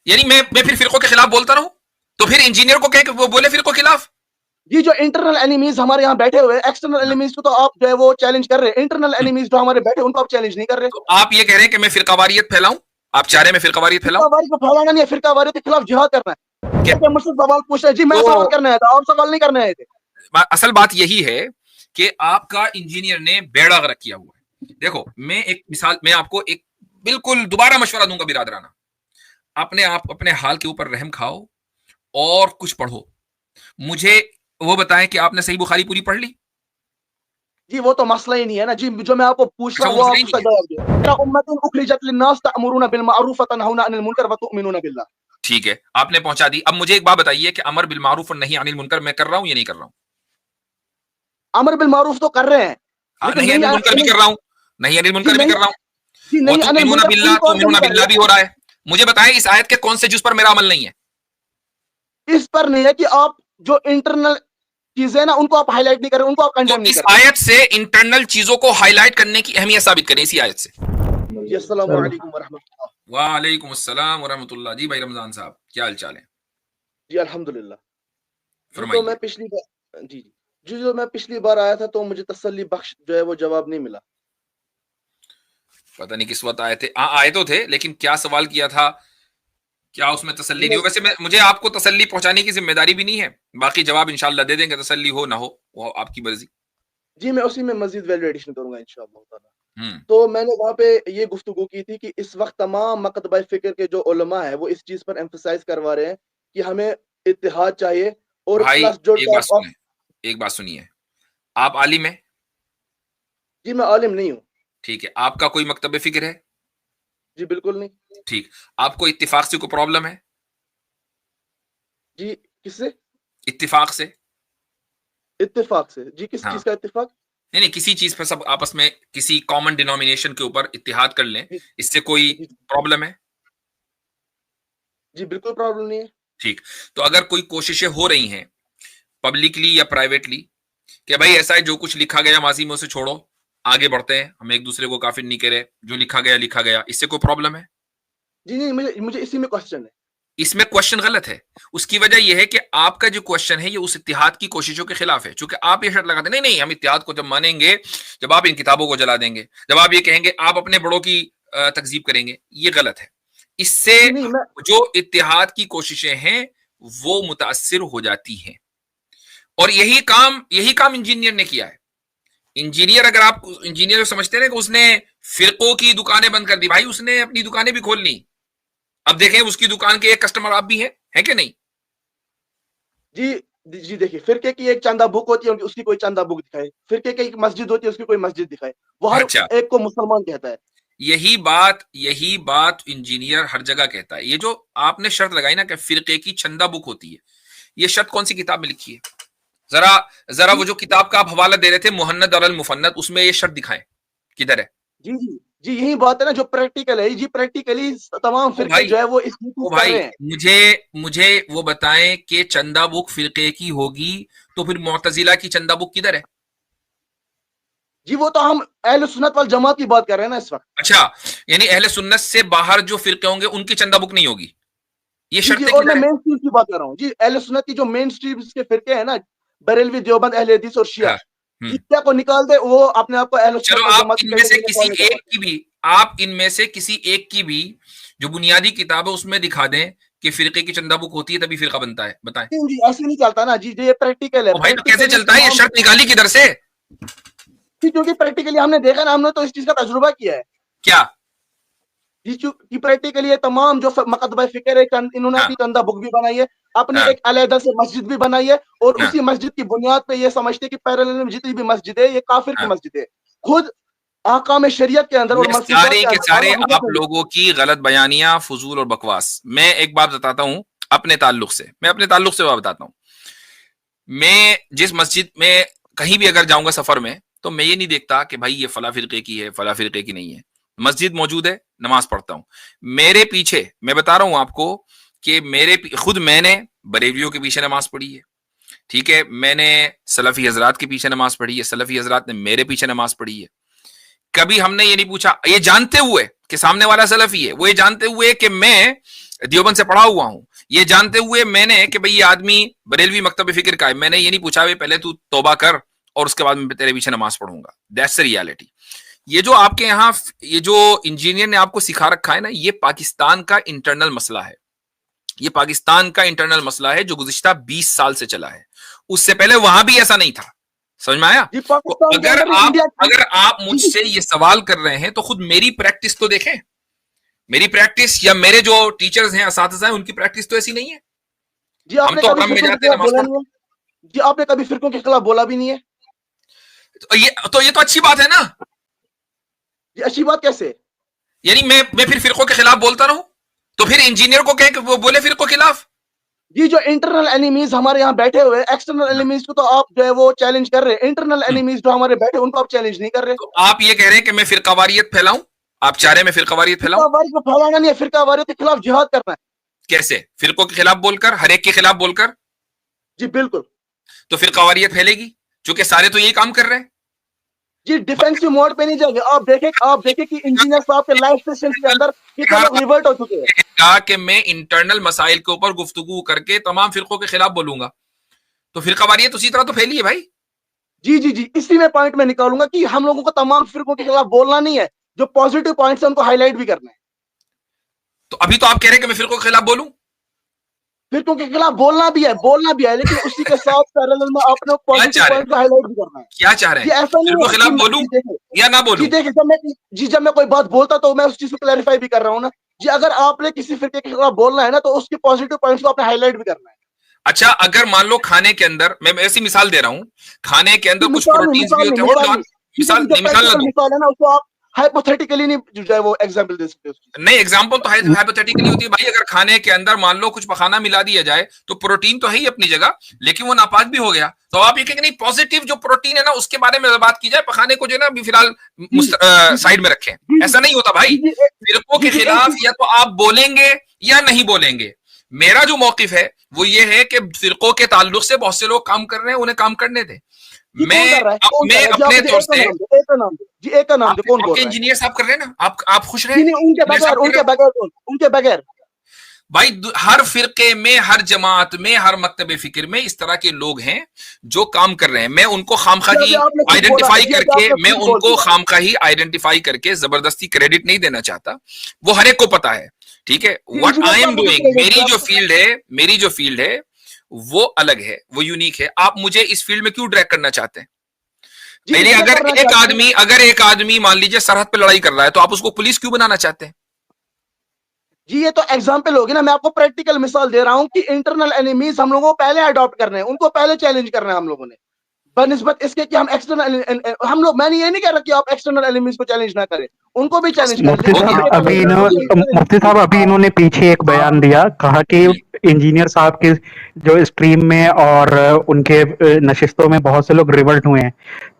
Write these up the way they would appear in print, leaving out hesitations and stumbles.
یعنی میں پھر فرقوں کے خلاف بولتا رہوں؟ تو پھر انجینئر کو کہ وہ بولے فرقوں کے خلاف؟ جی جو انٹرنل اینیمیز ہمارے یہاں بیٹھے ہوئے، ایکسٹرنل اینیمیز کو تو آپ جو ہے وہ چیلنج کر رہے ہیں، انٹرنل اینیمیز جو ہمارے بیٹھے ان کو آپ چیلنج نہیں کر رہے. تو آپ یہ کہہ رہے ہیں کہ میں فرقہ واریت پھیلاؤں؟ آپ چاہ رہے ہیں میں فرقہ واریت پھیلاؤں؟ فرقہ واریت کو پھیلانا نہیں ہے، فرقہ واریت کے خلاف جہاد کرنا ہے. کیا مجھ سے سوال پوچھ رہے ہیں. جی میں سوال کرنا ہے تھا، آپ سوال نہیں کرنے آئے تھے. اصل بات یہی ہے کہ آپ کا انجینئر نے بیڑا غرق کیا ہوا ہے. دیکھو میں ایک مثال، میں آپ کو ایک بالکل دوبارہ مشورہ دوں گا برادرانہ، آپ اپنے حال کے اوپر رحم کھاؤ اور کچھ پڑھو. مجھے وہ بتائیں کہ آپ نے صحیح بخاری پوری پڑھ لی؟ جی وہ تو مسئلہ ہی نہیں ہے نا. جی جو میں آپ کو پوچھ رہا ہوں وہ آپ اس کا جواب دیں. امۃ اخرجت للناس تأمرون بالمعروف وتنهون عن المنکر وتؤمنون بالله. ٹھیک ہے، آپ نے پہنچا دی. اب مجھے ایک بات بتائیے کہ امر بالمعروف اور نہی عن المنکر میں کر رہا ہوں یا نہیں کر رہا ہوں؟ امر بالمعروف تو کر رہے ہیں، نہی عن المنکر بھی کر رہا ہوں، نہی عن المنکر بھی کر رہا ہوں. وہ نہیں تؤمنون باللہ، تؤمنون باللہ بھی ہو رہا ہے. مجھے بتائیں اس آیت کے کون سے جز پر میرا عمل نہیں ہے؟ اس پر نہیں ہے کہ آپ جو انٹرنل چیزیں نا ان کو آپ ہائی لائٹ نہیں کر رہے، ان کو آپ تو کنڈیم نہیں اس کر رہے. آیت سے انٹرنل چیزوں کو ہائی لائٹ کرنے کی اہمیت ثابت کریں اسی آیت سے. جی السلام علیکم ورحمۃ اللہ. وعلیکم السلام ورحمۃ اللہ. جی بھائی رمضان صاحب کیا حال چال ہے؟ جی الحمدللہ. جی تو فرمائیے. میں پچھلی بار جو میں پچھلی بار آیا تھا تو مجھے تسلی بخش جو ہے وہ جواب نہیں ملا. پتہ نہیں کس وقت آئے تھے. آئے تو تھے لیکن کیا سوال کیا تھا، کیا اس میں تسلی نہیں ہو؟ ویسے مجھے آپ کو تسلی پہنچانے کی ذمہ داری بھی نہیں ہے، باقی جواب انشاءاللہ دے دیں گے، تسلی ہو نہ ہو وہ آپ کی مرضی. جی میں اسی میں مزید ویلیو ایڈیشن کروں گا انشاءاللہ تعالی. تو میں نے وہاں پہ یہ گفتگو کی تھی کہ اس وقت تمام مکتبہ فکر کے جو علماء ہیں وہ اس چیز پر ایمفسائز کروا رہے ہیں کہ ہمیں اتحاد چاہیے. اور بھائی پلس جو ایک بات سنیے، آپ عالم ہیں؟ جی میں عالم نہیں ہوں. ٹھیک ہے، آپ کا کوئی مکتب فکر ہے؟ جی بالکل نہیں. ٹھیک، آپ کو اتفاق سے کوئی پرابلم ہے؟ جی کس سے؟ اتفاق سے. اتفاق سے؟ جی کس چیز کا اتفاق؟ نہیں کسی چیز پر سب آپس میں کسی کامن ڈینومینیشن کے اوپر اتحاد کر لیں، اس سے کوئی پرابلم ہے؟ جی بالکل پرابلم نہیں ہے. ٹھیک، تو اگر کوئی کوششیں ہو رہی ہیں پبلکلی یا پرائیویٹلی کہ بھائی ایسا ہے جو کچھ لکھا گیا ماضی میں اسے چھوڑو، آگے بڑھتے ہیں، ہم ایک دوسرے کو کافر نہیں کہہ رہے، جو لکھا گیا، اس سے کوئی پرابلم ہے؟ جی نہیں، مجھے اسی میں کوشچن ہے. اس میں کوشچن غلط ہے. اس کی وجہ یہ ہے کہ آپ کا جو کوشچن ہے یہ اس اتحاد کی کوششوں کے خلاف ہے. چونکہ آپ یہ شرط لگاتے ہیں نہیں ہم اتحاد کو جب مانیں گے جب آپ ان کتابوں کو جلا دیں گے، جب آپ یہ کہیں گے آپ اپنے بڑوں کی تکذیب کریں گے، یہ غلط ہے. اس سے جو اتحاد کی کوششیں ہیں وہ متاثر ہو جاتی ہیں. اور یہی کام انجینئر نے کیا ہے. انجینئر اگر آپ انجینئر سمجھتے ہیں کہ اس نے فرقوں کی دکانیں بند کر دی، بھائی اس نے اپنی دکانیں بھی کھول لی. اب دیکھیں اس کی دکان کے ایک کسٹمر آپ بھی ہیں کہ نہیں؟ جی دیکھیے، فرقے کی ایک چندہ بک ہوتی ہے، اس کی کوئی چندہ بک دکھائے. فرقے کی ایک مسجد ہوتی ہے، اس کی کوئی مسجد دکھائے. وہ ہر ایک کو مسلمان کہتا ہے. یہی بات انجینئر ہر جگہ کہتا ہے. یہ جو آپ نے شرط لگائی نا کہ فرقے کی چندہ بک ہوتی ہے، یہ شرط کون سی کتاب میں لکھی ہے؟ ذرا وہ جو کتاب کا آپ حوالہ دے رہے تھے مہند اور المفند، اس میں یہ شرط دکھائیں کدھر ہے؟ جی یہی بات ہے نا جو پریکٹیکل ہے. جی پریکٹیکلی تمام فرقے جو ہے وہ اس کر رہے ہیں. مجھے وہ بتائیں کہ چندہ بک فرقے کی ہوگی تو پھر معتزلہ کی چندہ بک کدھر ہے؟ جی وہ تو ہم اہل سنت والجماعت کی بات کر رہے ہیں نا اس وقت. اچھا، یعنی اہل سنت سے باہر جو فرقے ہوں گے ان کی چندہ بک نہیں ہوگی، یہ شرط اور میں مین اسٹریم کی بات کر رہا ہوں. جی اہل سنت کی جو مین اسٹریم کے فرقے ہیں نا، بریلوی، دیوبند، اہل حدیث اور شیعہ، شیعہ کو نکال دے وہ اپنے آپ کو اہل سنت والجماعت کی. چلو آپ ان میں سے کسی ایک کی بھی جو بنیادی کتاب ہے اس میں دکھا دیں کہ فرقے کی چندہ بک ہوتی ہے تبھی فرقہ بنتا ہے، بتائیں. جی ایسے نہیں چلتا نا. جی یہ پریکٹیکل ہے. بھائی تو کیسے چلتا ہے؟ یہ شرط نکالی کدھر سے؟ کیونکہ پریکٹیکلی ہم نے دیکھا نا، ہم نے تو اس چیز کا تجربہ کیا ہے. کیا؟ جی پریکٹیکلی یہ تمام جو مکتبہ فکر ہے انہوں نے اپنی چندہ بک بھی بنائی ہے، اپنی ایک علیحدہ سے مسجد بھی بنائی ہے، اور اسی مسجد کی بنیاد پہ یہ سمجھتے کہ پیرالل میں جتنی بھی مسجد ہے یہ کافر کی مسجد ہے. خود احکام شریعت کے اندر اور منسوخات کے سارے اندر آپ لوگوں کی غلط بیانیاں، فضول اور بکواس. میں ایک بات بتاتا ہوں اپنے تعلق سے بات بتاتا ہوں. میں جس مسجد میں کہیں بھی اگر جاؤں گا سفر میں تو میں یہ نہیں دیکھتا کہ بھائی یہ فلاں فرقے کی ہے فلاں فرقے کی نہیں ہے. مسجد موجود ہے، نماز پڑھتا ہوں. میرے پیچھے میں بتا رہا ہوں آپ کو کہ خود میں نے بریلیوں کے پیچھے نماز پڑھی ہے، ٹھیک ہے، میں نے سلفی حضرات کے پیچھے نماز پڑھی ہے، سلفی حضرات نے میرے پیچھے نماز پڑھی ہے. کبھی ہم نے یہ نہیں پوچھا، یہ جانتے ہوئے کہ سامنے والا سلفی ہے, وہ یہ جانتے ہوئے کہ میں دیوبند سے پڑھا ہوا ہوں, یہ جانتے ہوئے میں نے کہ بھئی یہ آدمی بریلوی مکتب فکر کا ہے, میں نے یہ نہیں پوچھا بھئی پہلے تو توبہ کر اور اس کے بعد میں تیرے پیچھے نماز پڑھوں گا. That's reality. یہ جو آپ کے یہاں یہ جو انجینئر نے آپ کو سکھا رکھا ہے نا, یہ پاکستان کا انٹرنل مسئلہ ہے. یہ پاکستان کا انٹرنل مسئلہ ہے جو گزشتہ 20 سال سے چلا ہے. اس سے پہلے وہاں بھی ایسا نہیں تھا. سمجھ میں آیا؟ اگر آپ مجھ سے یہ سوال کر رہے ہیں تو خود میری پریکٹس تو دیکھیں. میری پریکٹس یا میرے جو ٹیچرز ہیں, اساتذہ ہیں, ان کی پریکٹس تو ایسی نہیں ہے. جی آپ نے کبھی جی آپ نے کبھی فرقوں کے خلاف بولا بھی نہیں ہے. تو یہ تو اچھی بات ہے نا. یہ اچھی بات کیسے؟ یعنی میں پھر فرقوں کے خلاف بولتا رہوں تو پھر انجینئر کو کہے کہ وہ بولے فرقوں کے خلاف. جی جو انٹرنل اینیمیز ہمارے یہاں بیٹھے ہوئے, ایکسٹرنل اینیمیز کو تو آپ جو ہے وہ چیلنج کر رہے ہیں, انٹرنل اینیمیز جو ہمارے بیٹھے ان کو آپ چیلنج نہیں کر رہے. تو آپ یہ کہہ رہے ہیں کہ میں فرقہ واریت پھیلاؤں؟ آپ چاہ رہے ہیں میں فرقہ واریت پھیلاؤں؟ فرقہ واریت کو پھیلانا نہیں ہے, فرقہ واریت کے خلاف جہاد کرنا ہے. کیسے؟ فرقوں کے خلاف بول کر, ہر ایک کے خلاف بول کر؟ جی بالکل. تو فرقہ واریت پھیلے گی چونکہ سارے تو یہی کام کر رہے ہیں. جی ڈیفینسو موڈ پہ نہیں جائیں گے. آپ دیکھیں کہ انجینئر صاحب کے لائف سیشن کے اندر کتنے لوگ ریورٹ ہو چکے ہیں. کہا کہ میں انٹرنل مسائل کے اوپر گفتگو کر کے تمام فرقوں کے خلاف بولوں گا, تو فرقہ واریت اسی طرح تو پھیلی ہے بھائی. جی اسی میں پوائنٹ میں نکالوں گا کہ ہم لوگوں کو تمام فرقوں کے خلاف بولنا نہیں ہے, جو پازیٹو پوائنٹس ہیں ان کو ہائی لائٹ بھی کرنا ہے. تو ابھی تو آپ کہہ رہے ہیں کہ میں فرقوں کے خلاف بولوں. فرقوں کے خلاف بولنا بھی ہے لیکن اسی کے ساتھ پیرالل میں آپ نے پازیٹو پوائنٹ کو ہائی لائٹ بھی کرنا ہے. کیا چاہ رہے ہیں؟ فرقوں کے خلاف بولوں یا نہ بولوں؟ جی دیکھیں جب میں کوئی بات بولتا تو میں اس چیز کو کلیریفائی بھی کر رہا ہوں نا. جی اگر آپ نے کسی فرقے کے خلاف بولنا ہے نا تو اس کے پازیٹو پوائنٹس کو آپ نے ہائی لائٹ بھی کرنا ہے. اچھا اگر مان لو کھانے کے اندر, میں ایسی مثال دے رہا ہوں, کھانے کے اندر کچھ پروٹینز بھی ہوتے ہیں. مثال ہے نا اس کو آپ ہائپوتھیٹیکلی نہیں جو ہے وہ ایگزامپل دے سکتے. نہیں, ایگزامپل تو ہائپوتھیٹیکلی ہوتی ہے بھائی. اگر کھانے کے اندر مان لو کچھ پخانہ ملا دیا جائے تو پروٹین تو ہے ہی اپنی جگہ, لیکن وہ ناپاک بھی ہو گیا, تو آپ یہ کہیں گے نہیں پازیٹیو جو پروٹین ہے نا اس کے بارے میں بات کی جائے, پخانے کو جو ہے نا ابھی فی الحال سائڈ میں رکھیں. ایسا نہیں ہوتا بھائی. فرقوں کے خلاف یا تو آپ بولیں گے یا نہیں بولیں گے. میرا جو موقف ہے وہ یہ ہے کہ فرقوں کے تعلق سے بہت سے لوگ کام کر رہے ہیں, انہیں کام کرنے دیں. میں اپنے طور سے آپ کے انجینئر صاحب کر رہے ہیں نا, آپ خوش رہے ان کے بغیر بھائی. ہر فرقے میں, ہر جماعت میں, ہر مکتب فکر میں اس طرح کے لوگ ہیں جو کام کر رہے ہیں. میں ان کو خامخواہی آئیڈینٹیفائی کر کے, میں ان کو خامخواہی آئیڈینٹیفائی کر کے زبردستی کریڈٹ نہیں دینا چاہتا. وہ ہر ایک کو پتا ہے. ٹھیک ہے, واٹ آئی ایم ڈوئنگ, میری جو فیلڈ ہے وہ الگ ہے, وہ یونیک ہے. آپ مجھے اس فیلڈ میں کیوں ڈریگ کرنا چاہتے ہیں؟ یعنی اگر ایک آدمی مان لیجیے سرحد پہ لڑائی کر رہا ہے تو آپ اس کو پولیس کیوں بنانا چاہتے ہیں؟ جی یہ تو ایگزامپل ہوگی نا. میں آپ کو پریکٹیکل مثال دے رہا ہوں کہ انٹرنل اینیمیز ہم لوگوں کو پہلے اڈاپٹ کرنے ہیں, ان کو پہلے چیلنج کرنا ہے ہم لوگوں نے, بنسبت اس کے کہ ہم ایکسٹرنل ہم لوگ. میں نے یہ نہیں کہہ رہا کہ آپ ایکسٹرنل اینیمیز کو چیلنج نہ کریں, ان کو بھی چیلنج کریں. مفتی صاحب ابھی انہوں نے پیچھے ایک بیان دیا, کہا کہ انجینئر صاحب کے جو اسٹریم میں اور ان کے نشستوں میں بہت سے لوگ ریولٹ ہوئے ہیں,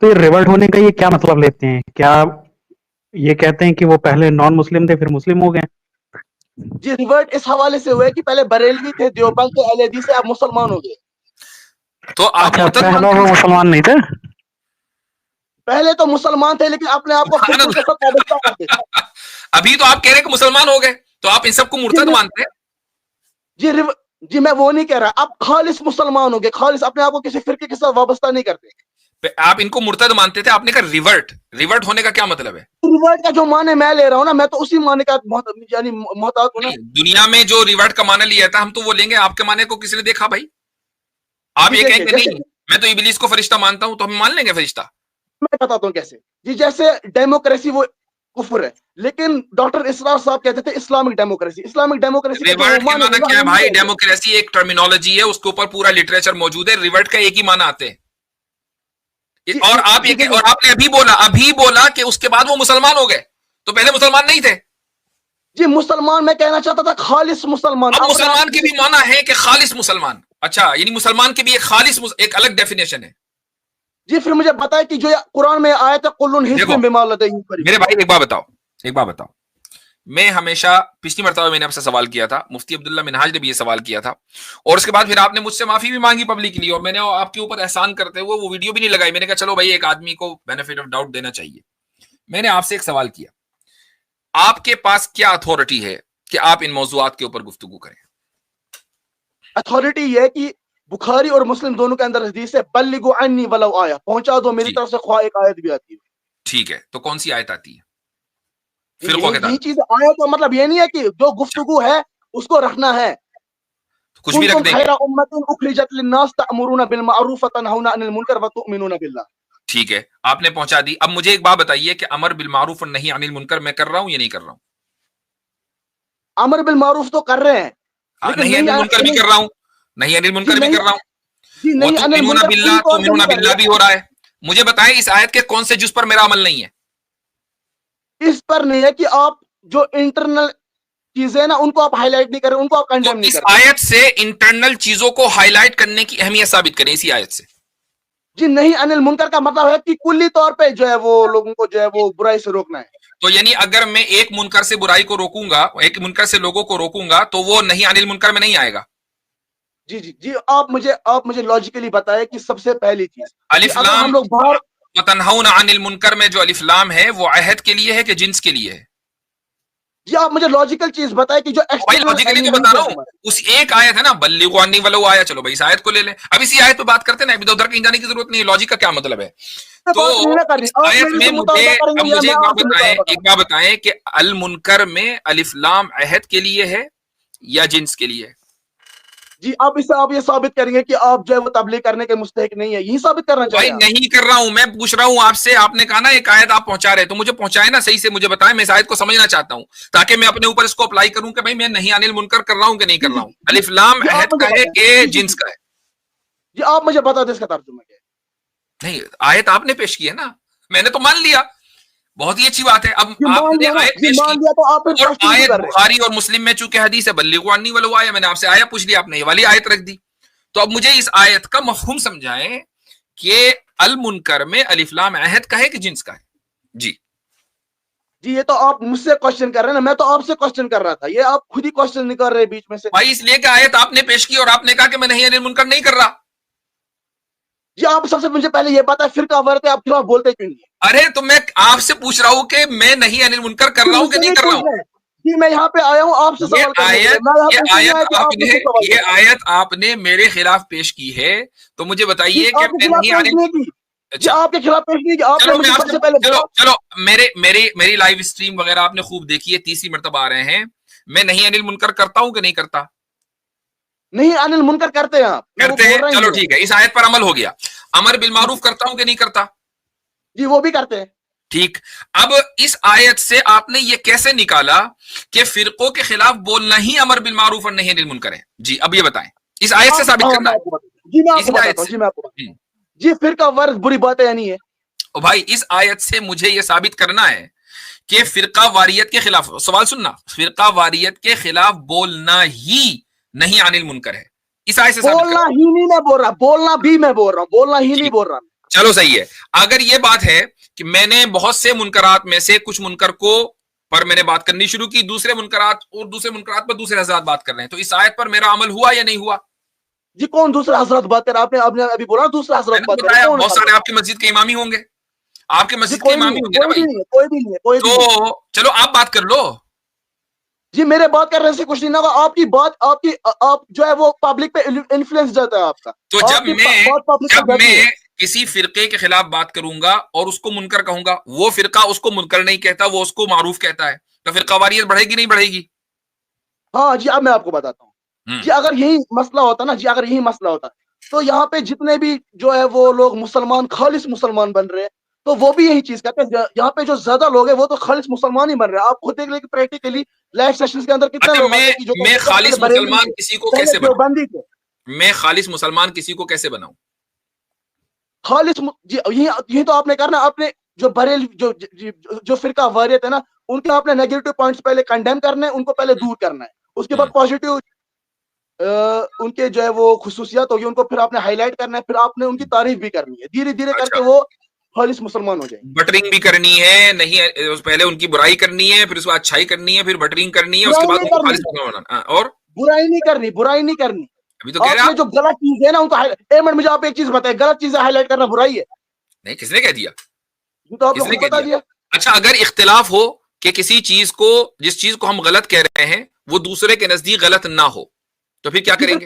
تو یہ ریولٹ ہونے کا یہ کیا مطلب لیتے ہیں؟ کیا یہ کہتے ہیں کہ وہ پہلے نان مسلم تھے پھر مسلم ہو گئے؟ جی ریورٹ اس حوالے سے ہوئے کہ پہلے بریلوی تھے, دیوبند کے اہل حدیث سے آپ مسلمان ہو گئے. تو آپ پہلے وہ مسلمان نہیں تھے؟ پہلے تو مسلمان تھے لیکن اپنے آپ کو فرقوں کے ساتھ وابستہ کرتے تھے. ابھی تو آپ کہہ رہے کہ مسلمان ہو گئے, تو آپ ان سب کو مرتد مانتے ہیں؟ جی میں وہ نہیں کہہ رہا, آپ خالص مسلمان ہو گئے, خالص اپنے آپ کو کسی فرقے کے ساتھ وابستہ نہیں کرتے. آپ ان کو مرتد مانتے تھے, آپ نے کہا ریورٹ ہونے کا کیا مطلب ہے؟ ریورٹ کا جو معنی میں لے رہا ہوں نا, میں تو اسی معنی کا یعنی محتاط ہوں نا. دنیا میں جو ریورٹ کا معنی لیا تھا ہم تو وہ لیں گے, آپ کے معنی کو کسی نے دیکھا بھائی؟ آپ یہ کہیں گے نہیں میں تو ابلیس کو فرشتہ مانتا ہوں, تو ہم مان لیں گے فرشتہ. میں بتاتا ہوں کیسے. جی جیسے ڈیموکریسی وہ کفر ہے, لیکن ڈاکٹر اسرار صاحب کہتے تھے اسلامک ڈیموکریسی. اسلامک ڈیموکریسی ریورٹ کا معنی کیا ہے بھائی؟ ڈیموکریسی ایک ٹرمینالوجی ہے, اس کے اوپر پورا لٹریچر موجود ہے. ریورٹ کا ایک ہی معنی آتے ہیں. اور آپ نے ابھی بولا کہ اس کے بعد وہ مسلمان ہو گئے, تو پہلے مسلمان نہیں تھے. جی مسلمان میں کہنا چاہتا تھا خالص مسلمان. اب مسلمان کے بھی معنی ہے کہ خالص مسلمان. اچھا یعنی مسلمان کی بھی ایک خالص ایک الگ ڈیفینیشن ہے. جی پھر مجھے بتائیں کہ جو قرآن میں آیت ہے قل حزب بما لدیہم فرحون. میرے بھائی ایک بات بتاؤ. میں ہمیشہ پچھلی مرتبہ میں نے آپ سے سوال کیا تھا, مفتی عبداللہ منہاج نے بھی یہ سوال کیا تھا, اور اس کے بعد پھر آپ نے مجھ سے معافی بھی مانگی پبلکلی, اور میں نے آپ کے اوپر احسان کرتے ہوئے وہ ویڈیو بھی نہیں لگائی. میں نے کہا چلو بھائی ایک آدمی کو بینیفٹ آف ڈاؤٹ دینا چاہیے. میں نے آپ سے ایک سوال کیا, آپ کے پاس کیا اتھارٹی ہے کہ آپ ان موضوعات کے اوپر گفتگو کریں؟ اتھارٹی یہ ہے کہ بخاری اور مسلم دونوں کے اندر حدیث ہے بلغوا عنی ولو آیا، پہنچا دو میری طرف سے خواہ ایک آیت بھی آتی ہے. ٹھیک ہے، تو کون سی آیت آتی ہے فرقوں کے یہی تعلق؟ چیز آیا تو مطلب یہ نہیں ہے کہ جو گفتگو ہے اس کو رکھنا ہے. کچھ بھی رکھ دیں گے. خیر امت اخرجت للناس تأمرون بالمعروف وتنهون عن المنکر وتؤمنون بالله. ٹھیک ہے، آپ نے پہنچا دی. اب مجھے ایک بات بتائیے کہ امر بالمعروف اور نہی عن المنکر میں کر رہا ہوں یا نہیں کر رہا ہوں؟ امر بالمعروف تو کر رہے ہیں لیکن نہی عن المنکر بھی کر رہا ہوں، نہی عن المنکر بھی کر رہا ہوں. نہیں عن وَتُؤْمِنُونَ المنکر بِاللَّهِ تُؤْمِنُونَ بِاللَّهِ بھی ہو رہا ہے. مجھے بتائیں اس آیت کے کون سے جز پر میرا عمل نہیں ہے؟ اس پر نہیں ہے کہ آپ جو انٹرنل چیزیں نا ان کو آپ ہائی لائٹ نہیں کریں، ان کو آپ تو کنڈیم نہیں اس کریں. آیت سے انٹرنل چیزوں کو ہائی لائٹ کرنے کی اہمیت ثابت کریں اسی آیت سے. جی نہیں عن المنکر کا مطلب ہے کہ کلی طور پہ جو ہے وہ لوگوں کو جو ہے وہ برائی سے روکنا ہے. تو یعنی اگر میں ایک منکر سے برائی کو روکوں گا، ایک منکر سے لوگوں کو روکوں گا تو وہ نہیں عن المنکر میں نہیں آئے گا. جی جی جی آپ مجھے لاجیکلی بتائیں کہ سب سے پہلی چیز الف اگر لام ہم لوگ باہر وتنہون عن المنکر میں جو الف لام ہے وہ عہد کے لیے ہے کہ جنس کے لیے ہے؟ جی آپ مجھے لاجیکل چیز بتائیں کہ جو بھائی لاجیکلی تو بتا رہا ہوں، اس ایک آیت ہے نا بلغوا عنی ولو آیا، چلو بھائی اس آیت کو لے لیں. اب اسی آیت پہ بات کرتے ہیں نا، ادھر ادھر کہیں جانے کی ضرورت نہیں ہے. لاجک کا کیا مطلب ہے؟ تو اس آیت میں مجھے اب مجھے ایک بات بتائیں کہ المنکر میں الف لام عہد کے لیے ہے یا جنس کے لیے ہے؟ جی آپ اس سے آپ یہ ثابت کریں گے کہ آپ جو ہے وہ تبلیغ کرنے کے مستحق نہیں ہے، یہی ثابت کرنا بھائی چاہیے آپ. نہیں کر رہا ہوں، میں پوچھ رہا ہوں آپ سے. آپ نے کہا نا ایک آیت آپ پہنچا رہے، تو مجھے پہنچائے نا صحیح سے، مجھے بتائیں. میں اس آیت کو سمجھنا چاہتا ہوں تاکہ میں اپنے اوپر اس کو اپلائی کروں کہ بھائی میں نہیں عن المنکر کر رہا ہوں کہ نہیں کر رہا ہوں. الف لام جی آپ عہد مجھے کا ہے بتائیں. کہ جی جنس کا ہے؟ جی آپ مجھے بتا دیں اس کا ترجمہ کیا ہے. نہیں، آیت آپ نے پیش کی ہے نا، میں نے تو مان لیا، بہت ہی اچھی بات ہے. اب جی آپ مان نے لیا نا، آیت جی پیش مان کی لیا تو آپ پھر اور کوشچن کیوں آیت کر رہے ہیں؟ بخاری اور مسلم میں چونکہ حدیث ہے بلغوا عنی ولو آیا، میں نے آپ سے آیا پوچھ لیا، آپ نے یہ والی آیت رکھ دی. تو اب مجھے اس آیت کا مفہوم سمجھائیں کہ المنکر میں الف لام عہد کا ہے کہ جنس کا ہے؟ جی جی یہ تو آپ مجھ سے کوشچن کر رہے ہیں نا، میں تو آپ سے کوشچن کر رہا تھا، یہ آپ خود ہی کوشچن نہیں کر رہے بیچ میں سے. بھائی اس لیے کہ آیت آپ نے پیش کی اور آپ نے کہا کہ میں نہیں عن المنکر نہیں کر رہا. جی آپ سب سے مجھے پہلے یہ بات ہے فرقہ ورتے آپ خلاف بولتے کیوں نہیں ہیں؟ ارے تو میں آپ سے پوچھ رہا ہوں کہ میں نہیں عن المنکر کر رہا ہوں مجھ کہ سے نہیں کر رہا پوچھ ہوں. رہے ہیں. جی میں یہاں پہ آیا ہوں آپ سے سوال کرنے کے لیے، میں یہاں پہ نہیں آیا کہ آپ مجھ سے سوال کریں. یہ آیت آپ نے میرے خلاف پیش کی ہے، تو مجھے جی بتائیے کہ آپ کے میں خلاف نہیں پیش نہیں کی. جی اچھا آپ کے خلاف پیش نہیں کی، آپ نے چلو میں مجھے آپ سب سے سے پہلے بولا. چلو میری لائیو اسٹریم وغیرہ آپ نے خوب دیکھی ہے، تیسری مرتبہ آ رہے ہیں. میں نہیں عن المنکر کرتا ہوں کہ نہیں کرتا؟ نہیں عن المنکر کرتے ہیں آپ، میں وہ کرتے ہیں. بول رہا ہی چلو نہیں ہوں. ٹھیک ہے، اس آیت پر عمل ہو گیا. امر بالمعروف کرتا ہوں کہ نہیں کرتا؟ جی وہ بھی کرتے ہیں. ٹھیک. اب اس آیت سے آپ نے یہ کیسے نکالا کہ فرقوں کے خلاف بولنا ہی امر بالمعروف اور نہی عن المنکر ہے؟ جی اب یہ بتائیں، اس آیت سے ثابت کرنا ہے. جی میں آپ کو اسی آیت بتاتا ہوں. سے جی میں آپ کو بتاتا ہوں. جی فرقہ ورز بری بات ہے یا نہیں ہے؟ او بھائی اس آیت سے مجھے یہ ثابت کرنا ہے کہ فرقہ واریت کے خلاف، سوال سننا، فرقہ واریت کے خلاف بولنا ہی نہیں عن المنکر ہے. اس آیت سے ثابت بولنا کرنا. ہی نہیں میں بول رہا، بولنا بھی میں بول رہا ہوں، بولنا ہی نہیں ٹھیک. بول رہا. چلو صحیح ہے. اگر یہ بات ہے کہ میں نے بہت سے منکرات میں سے کچھ منکر کو پر میں نے بات کرنی شروع کی، دوسرے منکرات پر دوسرے حضرات بات کر رہے ہیں، تو اس آیت پر میرا عمل ہوا یا نہیں ہوا؟ جی کون دوسرا حضرت بات کر رہا؟ آپ نے ابھی بولا دوسرا میں حضرت نے بات کر رہے، بتایا کون بہت سارے حضرت؟ آپ کی مسجد کے امامی ہوں گے، آپ کے جی مسجد کے کوئی نہیں امامی ہے، ہوں گے نا کوئی بھی بھائی. نہیں ہے، کوئی بھی نہیں ہے، کوئی بھی نہیں ہے. تو چلو آپ بات کر لو. جی میرے بات کرنے سے کچھ نہیں ہوگا، آپ کی بات آپ جو ہے وہ پبلک پہ انفلوئنس جاتا ہے آپ کا. تو آپ کی بات پبلک پہ جاتی ہے. کسی فرقے کے خلاف بات کروں گا اور اس کو منکر کہوں گا، وہ فرقہ اس کو منکر نہیں کہتا، وہ اس کو معروف کہتا ہے، تو فرقہ واریت بڑھے گی نہیں بڑھے گی؟ ہاں جی اب میں آپ کو بتاتا ہوں. جی اگر یہی مسئلہ ہوتا نا، جی اگر یہی مسئلہ ہوتا تو یہاں پہ جتنے بھی جو ہے وہ لوگ مسلمان خالص مسلمان بن رہے ہیں تو وہ بھی یہی چیز کہتے ہیں. یہاں پہ جو زیادہ لوگ ہیں وہ تو خالص مسلمان ہی بن رہے ہیں. آپ خود دیکھ لیں کہ پریکٹیکلی لائیو سیشنز کے اندر کتنے اچھا لوگ آتے ہیں کہ جو میں خالص بریلوی مسلمان تھے، کسی کو پہلے کیسے بناؤں؟ دیوبندی تھے. میں خالص مسلمان کسی کو کیسے بناؤں؟ خالص جی یہی تو آپ نے کرنا. آپ نے جو بریل جو فرقہ واریت ہے نا، ان کے آپ نے نیگیٹو پوائنٹس پہلے کنڈیم کرنے ہیں، ان کو پہلے دور کرنا ہے. اس کے بعد پازیٹیو ان کے جو ہے وہ خصوصیات ہوگی، ان کو پھر آپ نے ہائی لائٹ کرنا ہے، پھر آپ نے ان کی تعریف بھی کرنی ہے. دھیرے دھیرے کر اچھا کے وہ خالص مسلمان ہو جائیں گے. بٹرنگ بھی کرنی ہے، نہیں پہلے ان کی برائی کرنی ہے، پھر اس کو اچھائی کرنی ہے، پھر بٹرنگ کرنی ہے، اس کے برائی بعد نہیں ان کو کرنی، خالص مسلمان بنانا. اور برائی نہیں کرنی، برائی نہیں کرنی. ابھی تو کہہ آپ رہے نے جو غلط چیز ہے نا ان کو ایک منٹ مجھے آپ ایک چیز بتائیں، غلط چیزیں ہائی لائٹ کرنا برائی ہے؟ نہیں، کس نے کہہ دیا؟ یہ تو آپ نے کس نے خود کہہ بتا دیا؟ دیا. اچھا اگر اختلاف ہو کہ کسی چیز کو, جس چیز کو ہم غلط کہہ رہے ہیں وہ دوسرے کے نزدیک غلط نہ ہو, تو پھر کیا کریں گے؟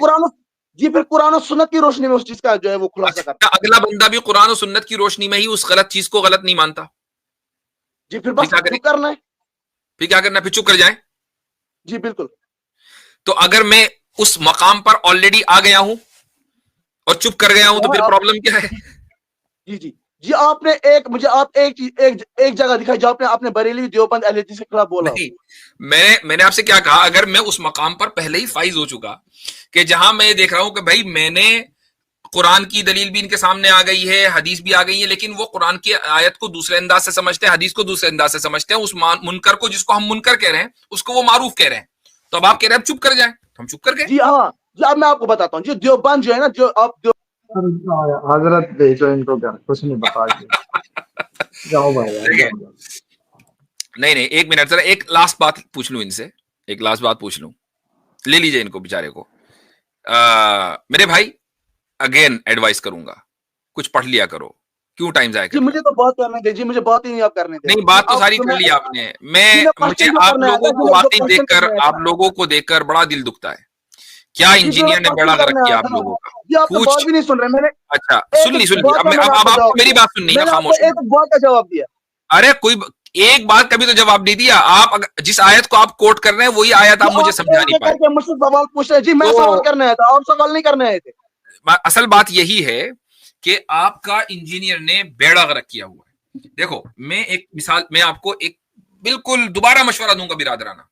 پھر قرآن و سنت کی روشنی میں اس چیز کا جو ہے وہ خلاصہ کرتا ہے. اگلا بندہ بھی قرآن و سنت کی روشنی میں ہی اس غلط چیز کو غلط نہیں مانتا. جی پھر بس چپ کرنا ہے. پھر کیا کرنا ہے؟ پھر چپ کر جائیں. جی بالکل. تو اگر میں اس مقام پر آلریڈی آ گیا ہوں اور چپ کر گیا ہوں تو پھر پرابلم کیا ہے؟ جی جی جی آپ نے مجھے آپ ایک جگہ دکھائی جو آپ نے بریلوی دیوبند اہل حدیث کے خلاف بولا. نہیں, میں نے آپ سے کیا کہا, اگر میں اس مقام پر پہلے ہی فائز ہو چکا کہ جہاں میں دیکھ رہا ہوں کہ بھائی میں نے قرآن کی دلیل بھی ان کے سامنے آ گئی ہے, حدیث بھی آ گئی ہے, لیکن وہ قرآن کی آیت کو دوسرے انداز سے سمجھتے ہیں, حدیث کو دوسرے انداز سے سمجھتے ہیں, اس منکر کو, جس کو ہم منکر کہہ رہے ہیں, اس کو وہ معروف کہہ رہے ہیں, تو اب آپ کہہ رہے ہیں چپ کر جائیں, ہم چپ کر گئے. جی ہاں, جی اب میں آپ کو بتاتا ہوں. جو دیوبند جو ہے نا, جو آپ حضرت بھیجو ان کو, کیا کچھ نہیں بتا جاؤ بھائی. نہیں ایک منٹ, ذرا ایک لاسٹ بات پوچھ لوں ان سے, ایک لاسٹ بات پوچھ لوں, لے لیجئے ان کو بیچارے کو. میرے بھائی اگین ایڈوائز کروں گا, کچھ پڑھ لیا کرو, کیوں ٹائم ضائع کرنا؟ مجھے تو بات کرنے دے جی, مجھے بات ہی نہیں آپ کرنے دے. نہیں, بات تو ساری کر لی آپ نے. مجھے آپ لوگوں کو واقعی دیکھ کر, آپ لوگوں کو دیکھ کر بڑا دل دکھتا ہے. کیا انجینئر نے بڑا غلط کیا آپ لوگوں کا؟ جی آپ بات بھی نہیں سن رہے. میں نے اچھا سن لی, اب آپ کو میری بات سننی ہے, خاموش. ایک بات کا جواب دیا. ارے کوئی ایک بات کبھی تو جواب نہیں دیا آپ. جس آیت کو آپ کوٹ کر رہے ہیں وہی آیت آپ مجھے سمجھا نہیں پائے. مجھ سے سوال پوچھ رہے. جی میں سوال کرنے آیا تھا, آپ سوال نہیں کرنے آئے تھے. اصل بات یہی ہے کہ آپ کا انجینئر نے بیڑا غرق کیا ہوا ہے. دیکھو میں ایک مثال, میں آپ کو ایک بالکل دوبارہ مشورہ دوں گا برادرانہ,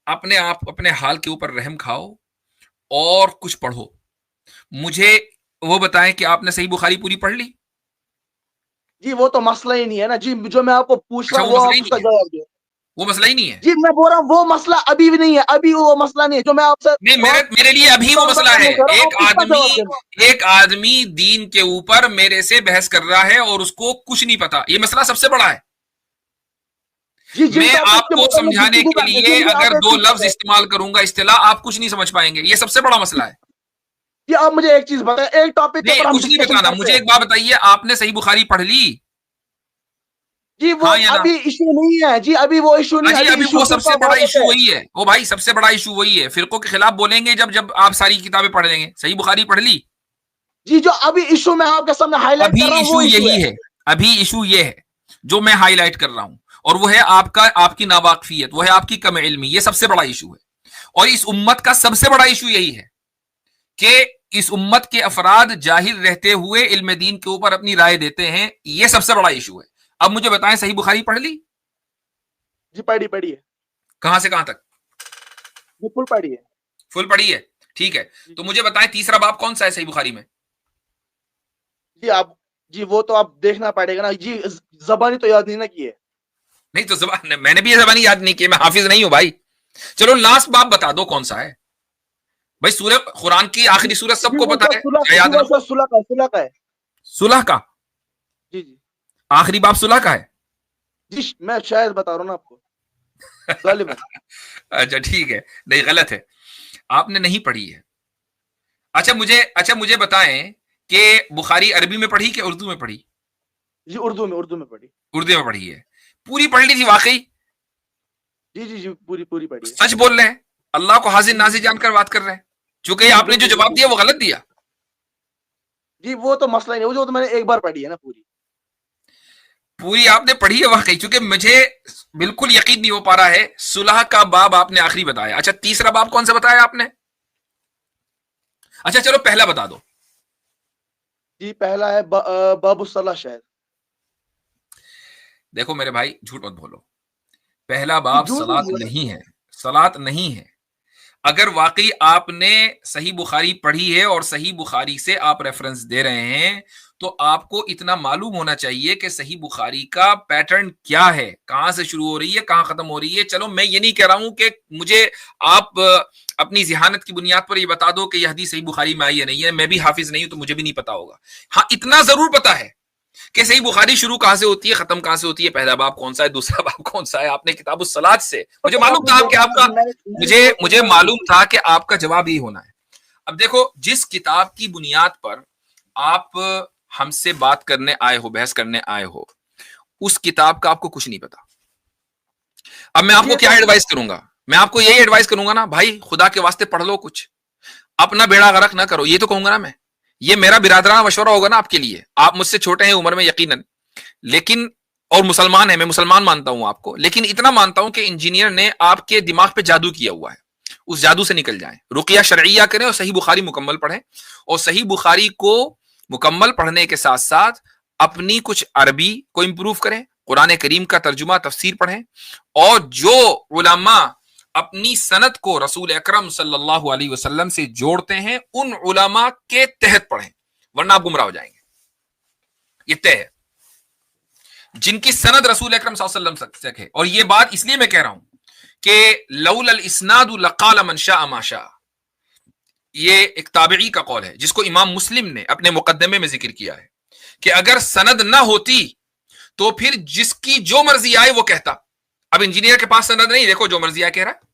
اپنے آپ اپنے حال کے اوپر رحم کھاؤ اور کچھ پڑھو. مجھے وہ بتائیں کہ آپ نے صحیح بخاری پوری پڑھ لی؟ جی وہ تو مسئلہ ہی نہیں ہے نا جی, جو میں آپ کو پوچھ رہا ہوں وہ آپ اس کا جواب دیں. وہ مسئلہ ہی نہیں ہے جی, میں بول رہا ہوں وہ مسئلہ ابھی بھی نہیں ہے, ابھی وہ مسئلہ نہیں ہے جو میں آپ سے. نہیں, میرے لیے ابھی وہ مسئلہ ہے. ایک آدمی دین کے اوپر میرے سے بحث کر رہا ہے اور اس کو کچھ نہیں پتا, یہ مسئلہ سب سے بڑا ہے. میں آپ کو سمجھانے کے لیے اگر 2 لفظ استعمال کروں گا اصطلاح, آپ کچھ نہیں سمجھ پائیں گے. یہ سب سے بڑا مسئلہ ہے. جی آپ مجھے ایک چیز بتائیں, ایک ٹاپک نہیں, کچھ نہیں بتانا مجھے. ایک بات بتائیے, آپ نے صحیح بخاری پڑھ لی؟ جی وہ ابھی ایشو نہیں ہے. جی ابھی وہ ایشو نہیں ہے. ابھی وہ سب سے بڑا ایشو وہی ہے. وہ بھائی سب سے بڑا ایشو وہی ہے. فرقوں کے خلاف بولیں گے جب آپ ساری کتابیں پڑھ لیں گے. صحیح بخاری پڑھ لی؟ جی جو ابھی ایشو میں آپ کے سامنے ہائی لائٹ کر رہا ہوں وہ یہی ہے. ابھی ایشو یہ ہے جو میں ہائی لائٹ کر رہا ہوں, اور وہ ہے آپ کی ناواقفیت, وہ ہے آپ کی کم علمی. یہ سب سے بڑا ایشو ہے, اور اس امت کا سب سے بڑا ایشو یہی ہے کہ اس امت کے افراد جاہل رہتے ہوئے علم دین کے اوپر اپنی رائے دیتے ہیں. یہ سب سے بڑا ایشو ہے. اب مجھے بتائیں, صحیح بخاری پڑھ لی؟ جی پڑھی ہے. کہاں سے کہاں تک؟ جی فل پڑھی ہے. فل پڑھی ہے, ٹھیک ہے. تو مجھے بتائیں تیسرا باب کون سا ہے صحیح بخاری میں؟ جی وہ تو آپ دیکھنا پڑے گا نا جی, زبانی تو یاد نہیں نا کی ہے. نہیں تو میں نے بھی یہ زبانی یاد نہیں کی, میں حافظ نہیں ہوں بھائی. چلو لاسٹ باب بتا دو کون سا ہے بھائی. سورہ قرآن کی آخری سورت سب کو پتا ہے, صلح کا. جی جی آخری باب صلح کا ہے. جی میں شاید بتا رہا ہوں نا آپ کو. اچھا ٹھیک ہے, نہیں غلط ہے, آپ نے نہیں پڑھی ہے. اچھا مجھے بتائیں کہ بخاری عربی میں پڑھی کہ اردو میں پڑھی؟ جی اردو میں پڑھی. اردو میں پڑھی ہے. پوری پڑھ لی تھی واقعی؟ جی پوری پڑھی. سچ بول رہے ہیں, اللہ کو حاضر ناظر جان کر بات کر رہے ہیں, چونکہ آپ نے جو جواب دیا وہ غلط دیا. جی وہ تو مسئلہ نہیں, وہ تو میں نے ایک بار پڑھی ہے نا. پوری آپ نے پڑھی ہے واقعی, چونکہ مجھے بالکل یقین نہیں ہو پا رہا ہے. صلح کا باب آپ نے آخری بتایا. اچھا تیسرا باب کون سا بتایا آپ نے؟ اچھا چلو پہلا بتا دو. جی پہلا ہے باب الصلاح. شاید دیکھو میرے بھائی جھوٹ مت بولو, پہلا باب صلاۃ نہیں ہے, صلاۃ نہیں ہے. اگر واقعی آپ نے صحیح بخاری پڑھی ہے اور صحیح بخاری سے آپ ریفرنس دے رہے ہیں تو آپ کو اتنا معلوم ہونا چاہیے کہ صحیح بخاری کا پیٹرن کیا ہے, کہاں سے شروع ہو رہی ہے, کہاں ختم ہو رہی ہے. چلو میں یہ نہیں کہہ رہا ہوں کہ مجھے آپ اپنی ذہانت کی بنیاد پر یہ بتا دو کہ یہ حدیث صحیح بخاری میں آئی ہے نہیں ہے. میں بھی حافظ نہیں ہوں تو مجھے بھی نہیں پتا ہوگا. ہاں اتنا ضرور پتا ہے کہ صحیح بخاری شروع کہاں سے ہوتی ہے, ختم کہاں سے ہوتی ہے, پہلا باب کون سا ہے, دوسرا باب کون سا ہے. آپ نے کتاب الصلاۃ سے, مجھے معلوم تھا کہ آپ کا, مجھے معلوم تھا کہ آپ کا جواب یہی ہونا ہے. اب دیکھو, جس کتاب کی بنیاد پر آپ ہم سے بات کرنے آئے ہو, بحث کرنے آئے ہو, اس کتاب کا آپ کو کچھ نہیں پتا. اب میں آپ کو کیا ایڈوائز کروں گا؟ میں آپ کو یہی ایڈوائز کروں گا نا بھائی خدا کے واسطے پڑھ لو کچھ, اپنا بیڑا غرق نہ کرو, یہ تو کہوں گا نا میں. یہ میرا برادرانہ مشورہ ہوگا نا آپ کے لیے. آپ مجھ سے چھوٹے ہیں عمر میں یقیناً, لیکن اور مسلمان ہیں, میں مسلمان مانتا ہوں آپ کو, لیکن اتنا مانتا ہوں کہ انجینئر نے آپ کے دماغ پہ جادو کیا ہوا ہے, اس جادو سے نکل جائیں. رقیہ شرعیہ کریں اور صحیح بخاری مکمل پڑھیں, اور صحیح بخاری کو مکمل پڑھنے کے ساتھ ساتھ اپنی کچھ عربی کو امپروو کریں, قرآن کریم کا ترجمہ تفسیر پڑھیں, اور جو علماء اپنی سند کو رسول اکرم صلی اللہ علیہ وسلم سے جوڑتے ہیں ان علماء کے تحت پڑھیں, ورنہ آپ گمراہ ہو جائیں گے. یہ طے ہے. جن کی سند رسول اکرم صلی اللہ علیہ وسلم تک ہے, اور یہ بات اس لیے میں کہہ رہا ہوں کہ لولا الاسناد لقال من شاء ما شاء, یہ ایک تابعی کا قول ہے جس کو امام مسلم نے اپنے مقدمے میں ذکر کیا ہے کہ اگر سند نہ ہوتی تو پھر جس کی جو مرضی آئے وہ کہتا. اب انجینئر کے پاس سند نہیں, دیکھو جو مرضی آئے کہہ رہا ہے,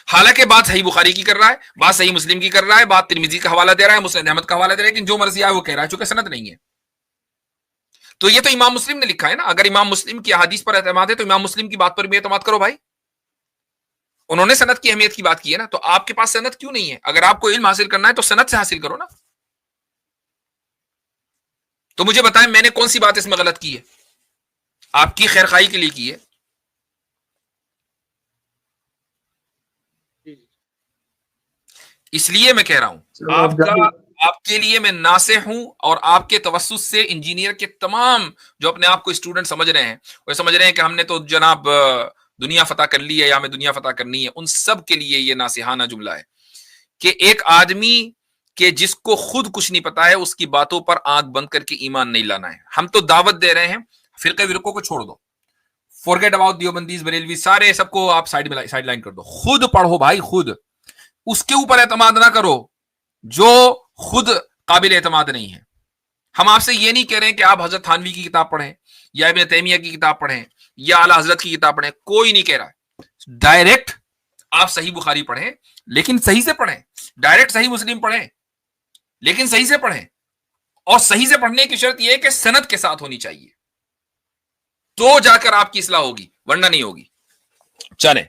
حالانکہ بات صحیح بخاری کی کر رہا ہے, بات صحیح مسلم کی کر رہا ہے, بات ترمذی کا حوالہ دے رہا ہے, مسند احمد کا حوالہ دے رہا ہے, لیکن جو مرضی آئے وہ کہہ رہا ہے, چونکہ سند نہیں ہے. تو یہ تو امام مسلم نے لکھا ہے نا. اگر امام مسلم کی احادیث پر اعتماد ہے تو امام مسلم کی بات پر بھی اعتماد کرو بھائی. انہوں نے سند کی اہمیت کی بات کی ہے نا, تو آپ کے پاس سند کیوں نہیں ہے؟ اگر آپ کو علم حاصل کرنا ہے تو سند سے حاصل کرو نا. تو مجھے بتائیں میں نے کون سی بات اس میں غلط کی ہے؟ آپ کی خیرخواہی کے لیے کی ہے. اس لیے میں کہہ رہا ہوں آپ کے لیے میں ناصح ہوں, اور آپ کے توسط سے انجینئر کے تمام جو اپنے آپ کو اسٹوڈنٹ سمجھ رہے ہیں, وہ سمجھ رہے ہیں کہ ہم نے تو جناب دنیا فتح کر لی ہے یا ہمیں دنیا فتح کرنی ہے, ان سب کے لیے یہ ناصحانہ جملہ ہے کہ ایک آدمی کہ جس کو خود کچھ نہیں پتا ہے اس کی باتوں پر آنکھ بند کر کے ایمان نہیں لانا ہے. ہم تو دعوت دے رہے ہیں, فرقے ورقوں کو چھوڑ دو, فورگیٹ اباؤٹ دیوبندیز بریلوی سارے سب کو آپ سائڈ لائن کر دو, خود پڑھو بھائی, خود اس کے اوپر اعتماد نہ کرو جو خود قابل اعتماد نہیں ہے. ہم آپ سے یہ نہیں کہہ رہے ہیں کہ آپ حضرت تھانوی کی کتاب پڑھیں یا ابن تیمیہ کی کتاب پڑھیں یا اعلی حضرت کی کتاب پڑھیں, کوئی نہیں کہہ رہا ہے. ڈائریکٹ آپ صحیح بخاری پڑھیں لیکن صحیح سے پڑھیں, ڈائریکٹ صحیح مسلم پڑھیں لیکن صحیح سے پڑھیں, اور صحیح سے پڑھنے کی شرط یہ ہے کہ سند کے ساتھ ہونی چاہیے, تو جا کر آپ کی اصلاح ہوگی, ورنہ نہیں ہوگی. چلیں